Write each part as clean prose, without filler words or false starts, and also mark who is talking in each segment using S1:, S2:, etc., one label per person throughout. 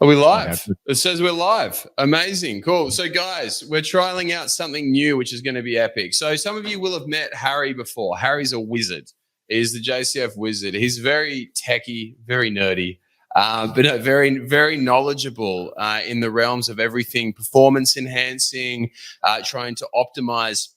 S1: Are we live? It says we're live. Amazing. Cool. So guys, we're trialing out something new, which is going to be epic. So some of you will have met Harry before. Harry's a wizard. He's the JCF wizard. He's very techie, very nerdy, but very, very knowledgeable in the realms of everything performance enhancing, trying to optimize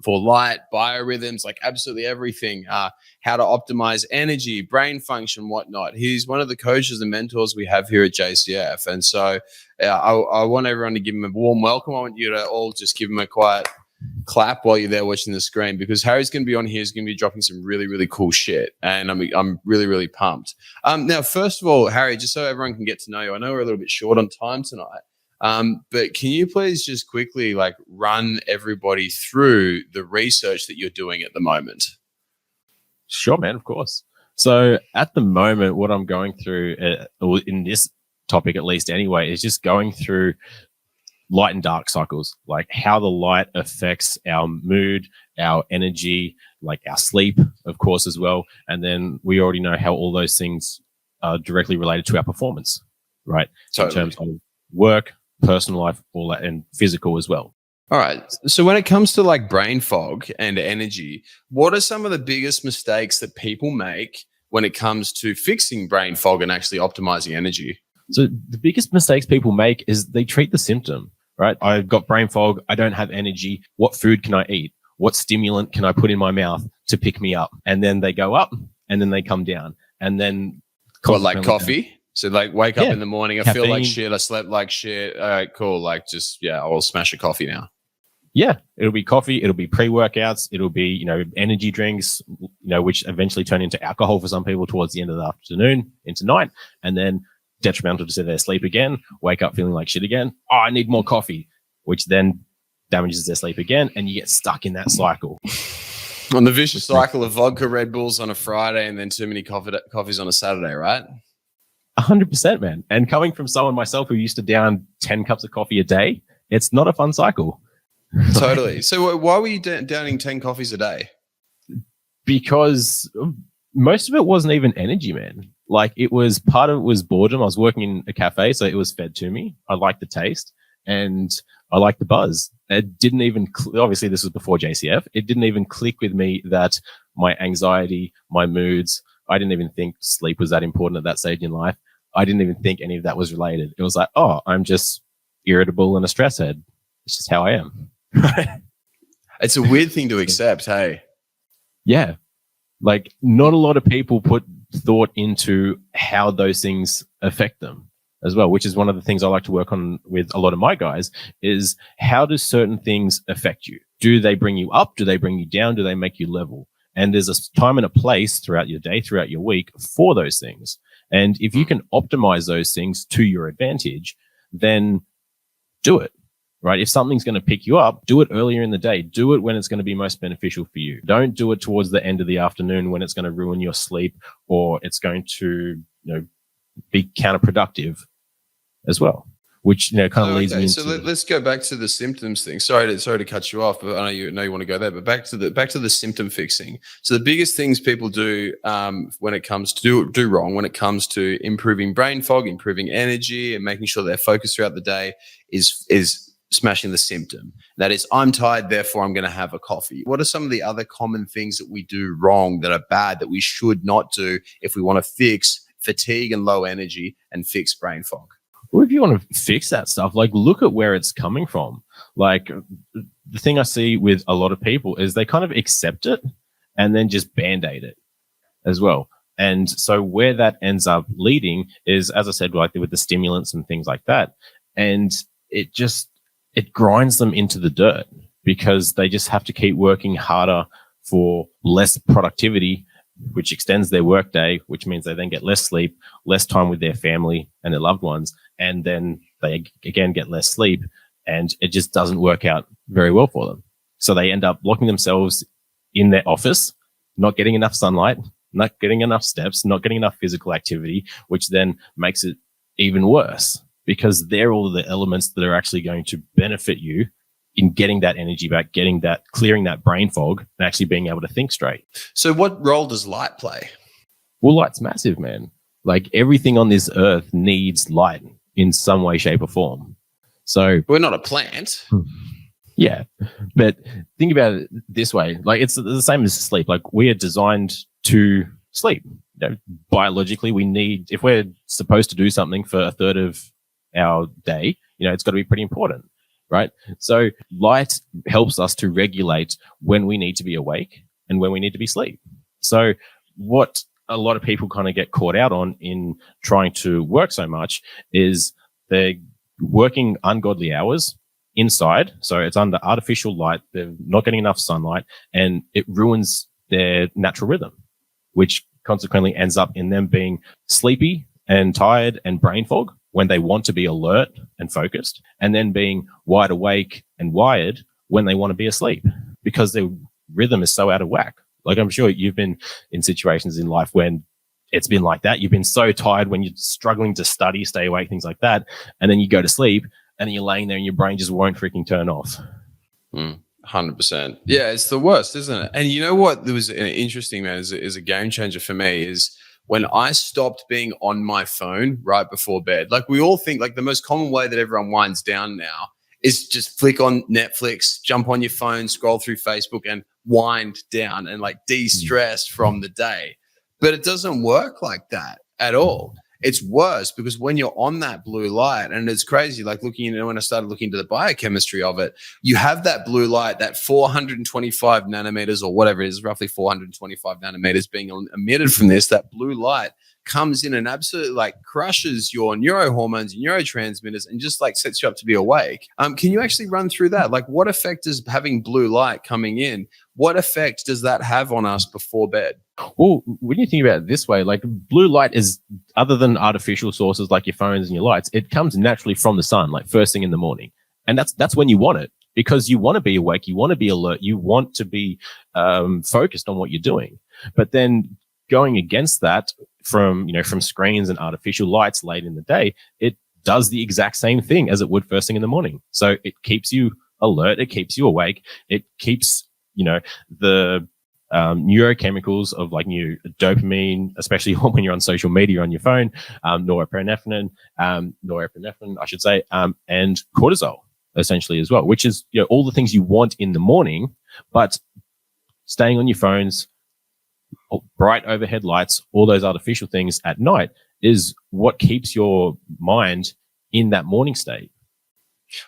S1: for light, biorhythms, like absolutely everything, how to optimize energy, brain function, whatnot. He's one of the coaches and mentors we have here at JCF. And so I want everyone to give him a warm welcome. I want you to all just give him a quiet clap while you're there watching the screen, because Harry's going to be on here. He's going to be dropping some really, really cool shit. And I'm really, really pumped. Now, first of all, Harry, just so everyone can get to know you, I know we're a little bit short on time tonight. But can you please just quickly run everybody through the research that you're doing at the moment?
S2: Sure, man, of course. So at the moment, what I'm going through in this topic, at least anyway, is just going through light and dark cycles, like how the light affects our mood, our energy, like our sleep, of course, as well. And then we already know how all those things are directly related to our performance, right? Totally. In terms of work, personal life, all that, and physical as well.
S1: All right. So when it comes to brain fog and energy, what are some of the biggest mistakes that people make when it comes to fixing brain fog and actually optimizing energy?
S2: So the biggest mistakes people make is they treat the symptom, right? I've got brain fog. I don't have energy. What food can I eat? What stimulant can I put in my mouth to pick me up? And then they go up and then they come down. And then
S1: like coffee? So wake up in the morning, I caffeine. Feel like shit, I slept like shit. All right, cool. I'll smash a coffee now.
S2: Yeah, it'll be coffee, it'll be pre-workouts, it'll be, energy drinks, which eventually turn into alcohol for some people towards the end of the afternoon into night, and then detrimental to their sleep again, wake up feeling like shit again. Oh, I need more coffee, which then damages their sleep again, and you get stuck in that cycle.
S1: On the vicious cycle of vodka Red Bulls on a Friday and then too many coffees on a Saturday, right?
S2: 100%, man. And coming from someone myself who used to down 10 cups of coffee a day, it's not a fun cycle.
S1: Totally. So why were you downing 10 coffees a day?
S2: Because most of it wasn't even energy, man. Part of it was boredom. I was working in a cafe, so it was fed to me. I liked the taste and I liked the buzz. It didn't even, obviously this was before JCF. It didn't even click with me that my anxiety, my moods, I didn't even think sleep was that important at that stage in life. I didn't even think any of that was related. It was like, oh, I'm just irritable and a stress head. It's just how I am.
S1: It's a weird thing to accept, hey?
S2: Yeah. Not a lot of people put thought into how those things affect them as well, which is one of the things I like to work on with a lot of my guys is how do certain things affect you? Do they bring you up? Do they bring you down? Do they make you level? And there's a time and a place throughout your day, throughout your week for those things. And if you can optimize those things to your advantage, then do it, right? If something's going to pick you up, do it earlier in the day. Do it when it's going to be most beneficial for you. Don't do it towards the end of the afternoon when it's going to ruin your sleep or it's going to, be counterproductive as well. Which kind of leads me into.
S1: So let's go back to the symptoms thing. Sorry to cut you off, but I know you want to go there. But back to the symptom fixing. So the biggest things people do when it comes to do wrong when it comes to improving brain fog, improving energy, and making sure they're focused throughout the day is smashing the symptom. That is, I'm tired, therefore I'm going to have a coffee. What are some of the other common things that we do wrong that are bad that we should not do if we want to fix fatigue and low energy and fix brain fog?
S2: Well, if you want to fix that stuff, look at where it's coming from. The thing I see with a lot of people is they kind of accept it and then just band-aid it as well. And so where that ends up leading is, as I said, with the stimulants and things like that. And it grinds them into the dirt because they just have to keep working harder for less productivity, which extends their workday, which means they then get less sleep, less time with their family and their loved ones. And then they again get less sleep and it just doesn't work out very well for them. So they end up locking themselves in their office, not getting enough sunlight, not getting enough steps, not getting enough physical activity, which then makes it even worse because they're all the elements that are actually going to benefit you in getting that energy back, clearing that brain fog and actually being able to think straight.
S1: So what role does light play?
S2: Well, light's massive, man. Everything on this earth needs light. in some way, shape, or form. So
S1: we're not a plant.
S2: Yeah, but think about it this way: like it's the same as sleep. Like we are designed to sleep. Biologically, we need, if we're supposed to do something for a third of our day, it's got to be pretty important, right? So light helps us to regulate when we need to be awake and when we need to be asleep. So what a lot of people kind of get caught out on in trying to work so much is they're working ungodly hours inside. So it's under artificial light. They're not getting enough sunlight, and it ruins their natural rhythm, which consequently ends up in them being sleepy and tired and brain fog when they want to be alert and focused, and then being wide awake and wired when they want to be asleep because their rhythm is so out of whack. Like I'm sure you've been in situations in life when it's been like that. You've been so tired when you're struggling to study, stay awake, things like that. And then you go to sleep and then you're laying there and your brain just won't freaking turn off.
S1: 100%. Yeah, it's the worst, isn't it? And you know what? There was an interesting, man, is a game changer for me is when I stopped being on my phone right before bed. Like we all think, like the most common way that everyone winds down now is just flick on Netflix, jump on your phone, scroll through Facebook and wind down and like de-stress from the day. But it doesn't work like that at all. It's worse because when you're on that blue light, and it's crazy, like when I started looking into the biochemistry of it, you have that blue light, that 425 nanometers or whatever it is, roughly 425 nanometers being emitted from this, that blue light comes in and absolutely like crushes your neurohormones and neurotransmitters and just like sets you up to be awake. Can you actually run through that? Like what effect does having blue light coming in, what effect does that have on us before bed?
S2: Well, when you think about it this way, like blue light is, other than artificial sources like your phones and your lights, it comes naturally from the sun, like first thing in the morning. And that's when you want it, because you want to be awake, you want to be alert, you want to be focused on what you're doing. But then going against that from screens and artificial lights late in the day, it does the exact same thing as it would first thing in the morning. So it keeps you alert, it keeps you awake, it keeps the neurochemicals of like new dopamine, especially when you're on social media on your phone, norepinephrine, I should say, and cortisol essentially as well, which is all the things you want in the morning, but staying on your phones, bright overhead lights, all those artificial things at night is what keeps your mind in that morning state.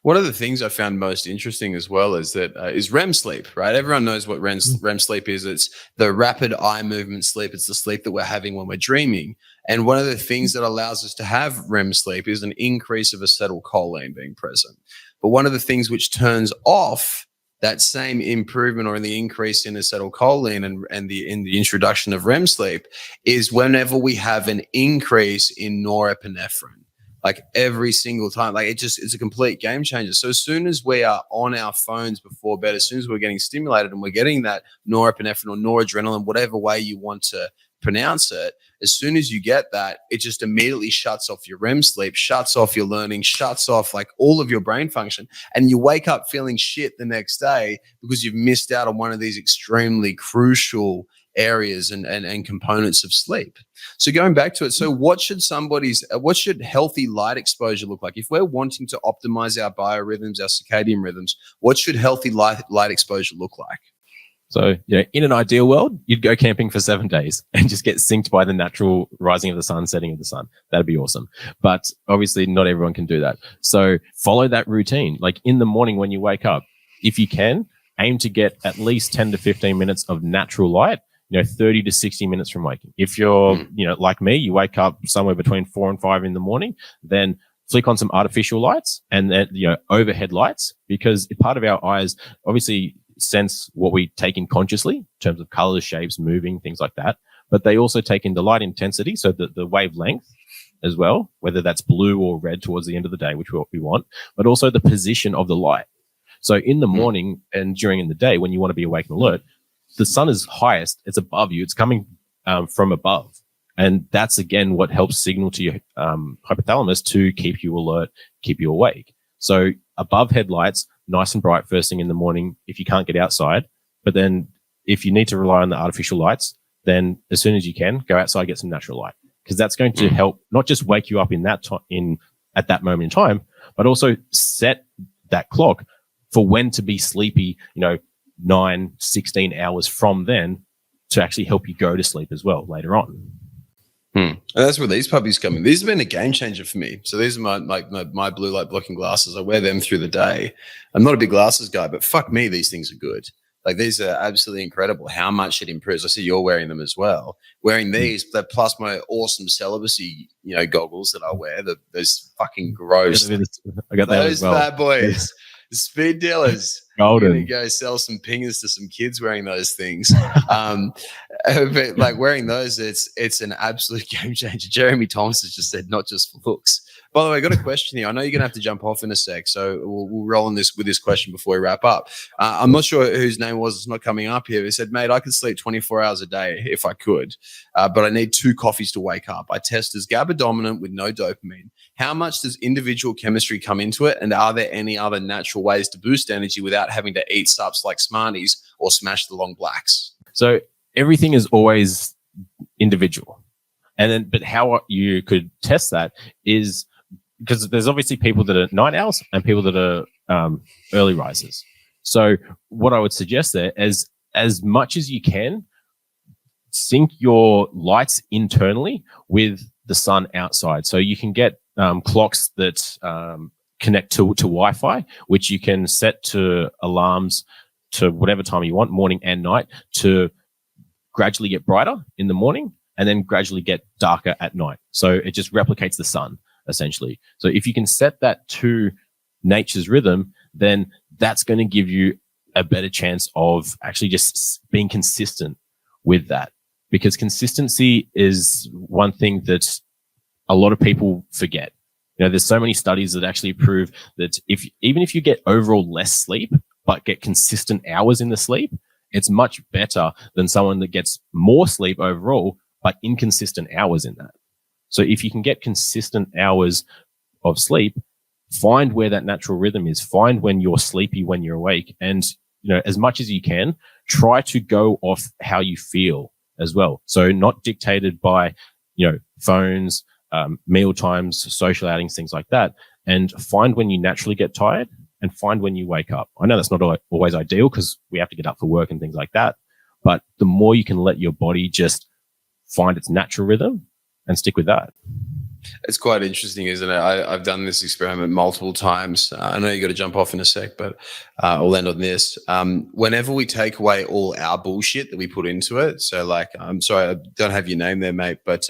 S1: One of the things I found most interesting as well is that is REM sleep, right? Everyone knows what REM sleep is. It's the rapid eye movement sleep. It's the sleep that we're having when we're dreaming. And one of the things that allows us to have REM sleep is an increase of acetylcholine being present. But one of the things which turns off that same improvement or in the increase in acetylcholine and the introduction of REM sleep is whenever we have an increase in norepinephrine. Like every single time, like it's a complete game changer. So as soon as we are on our phones before bed, as soon as we're getting stimulated and we're getting that norepinephrine or noradrenaline, whatever way you want to pronounce it, as soon as you get that, it just immediately shuts off your REM sleep, shuts off your learning, shuts off like all of your brain function. And you wake up feeling shit the next day because you've missed out on one of these extremely crucial areas and components of sleep. So going back to it, so what should healthy light exposure look like? If we're wanting to optimize our biorhythms, our circadian rhythms, what should healthy light exposure look like?
S2: So, in an ideal world, you'd go camping for 7 days and just get synced by the natural rising of the sun, setting of the sun. That'd be awesome. But obviously not everyone can do that. So follow that routine. Like in the morning when you wake up, if you can, aim to get at least 10 to 15 minutes of natural light, 30 to 60 minutes from waking. If you're, like me, you wake up somewhere between 4 and 5 in the morning, then flick on some artificial lights and then, overhead lights, because part of our eyes obviously sense what we take in consciously in terms of colors, shapes, moving, things like that. But they also take in the light intensity, so the wavelength as well, whether that's blue or red towards the end of the day, which we want, but also the position of the light. So in the morning and during the day, when you want to be awake and alert, the sun is highest, it's above you, it's coming from above. And that's, again, what helps signal to your hypothalamus to keep you alert, keep you awake. So above headlights, nice and bright first thing in the morning if you can't get outside. But then if you need to rely on the artificial lights, then as soon as you can, go outside, get some natural light. Because that's going to help not just wake you up in that in at that moment in time, but also set that clock for when to be sleepy, 9, 16 hours from then to actually help you go to sleep as well later on.
S1: And that's where these puppies come in. These have been a game changer for me. So these are my blue light blocking glasses. I wear them through the day. I'm not a big glasses guy, but fuck me, these things are good. Like these are absolutely incredible how much it improves. I see you're wearing them as well. Wearing these, plus my awesome celibacy, goggles that I wear. Those fucking gross.
S2: I got those as well.
S1: Bad boys. The speed dealers.
S2: Golden.
S1: You're gonna go sell some pingers to some kids wearing those things. But like wearing those, it's an absolute game changer. Jeremy Thomas has just said, not just for looks. By the way, I got a question here. I know you're gonna have to jump off in a sec, so we'll roll on with this question before we wrap up. I'm not sure whose name was. It's not coming up here. He said, "Mate, I could sleep 24 hours a day if I could, but I need 2 coffees to wake up. I test as GABA dominant with no dopamine. How much does individual chemistry come into it, and are there any other natural ways to boost energy without having to eat sups like Smarties or smash the long blacks?"
S2: So everything is always individual, but how you could test that is because there's obviously people that are night owls and people that are early risers. So what I would suggest there is, as much as you can, sync your lights internally with the sun outside. So you can get clocks that connect to Wi-Fi, which you can set to alarms to whatever time you want, morning and night, to gradually get brighter in the morning and then gradually get darker at night. So it just replicates the sun, essentially. So if you can set that to nature's rhythm, then that's going to give you a better chance of actually just being consistent with that. Because consistency is one thing that a lot of people forget. There's so many studies that actually prove that even if you get overall less sleep, but get consistent hours in the sleep, it's much better than someone that gets more sleep overall, but inconsistent hours in that. So if you can get consistent hours of sleep, find where that natural rhythm is, find when you're sleepy, when you're awake. And, as much as you can, try to go off how you feel as well. So not dictated by, phones, meal times, social outings, things like that. And find when you naturally get tired and find when you wake up. I know that's not always ideal because we have to get up for work and things like that. But the more you can let your body just find its natural rhythm and stick with that.
S1: It's quite interesting, isn't it? I've done this experiment multiple times. I know you got to jump off in a sec, but I'll end on this. Whenever we take away all our bullshit that we put into it, so like, I'm sorry, I don't have your name there, mate, but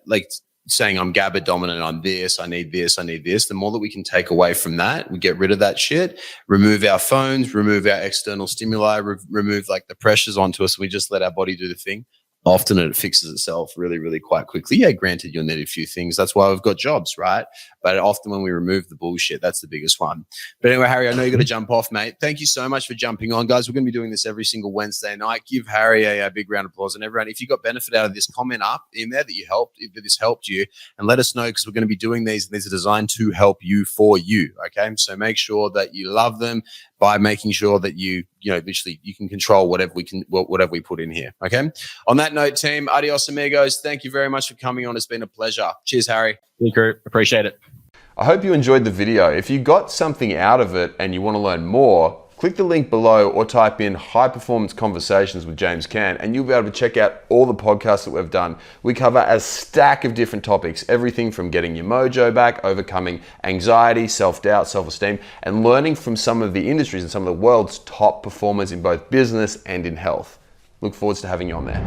S1: like saying I'm GABA dominant, I'm this, I need this, I need this. The more that we can take away from that, we get rid of that shit, remove our phones, remove our external stimuli, remove like the pressures onto us. We just let our body do the thing. Often it fixes itself really, really quite quickly. Yeah, granted, you'll need a few things. That's why we've got jobs, right? But often when we remove the bullshit, that's the biggest one. But anyway, Harry, I know you got to jump off, mate. Thank you so much for jumping on. Guys, we're going to be doing this every single Wednesday night. Give Harry a big round of applause. And everyone, if you got benefit out of this, comment up in there that this helped you, and let us know, because we're going to be doing these, and these are designed to help you for you, okay? So make sure that you love them by making sure that you literally you can control whatever we put in here, okay? On that note, team, adios amigos. Thank you very much for coming on. It's been a pleasure. Cheers, Harry.
S2: Thank you. Appreciate it.
S1: I hope you enjoyed the video. If you got something out of it and you want to learn more, click the link below or type in High Performance Conversations with James Cant, and you'll be able to check out all the podcasts that we've done. We cover a stack of different topics, everything from getting your mojo back, overcoming anxiety, self-doubt, self-esteem, and learning from some of the industries and some of the world's top performers in both business and in health. Look forward to having you on there.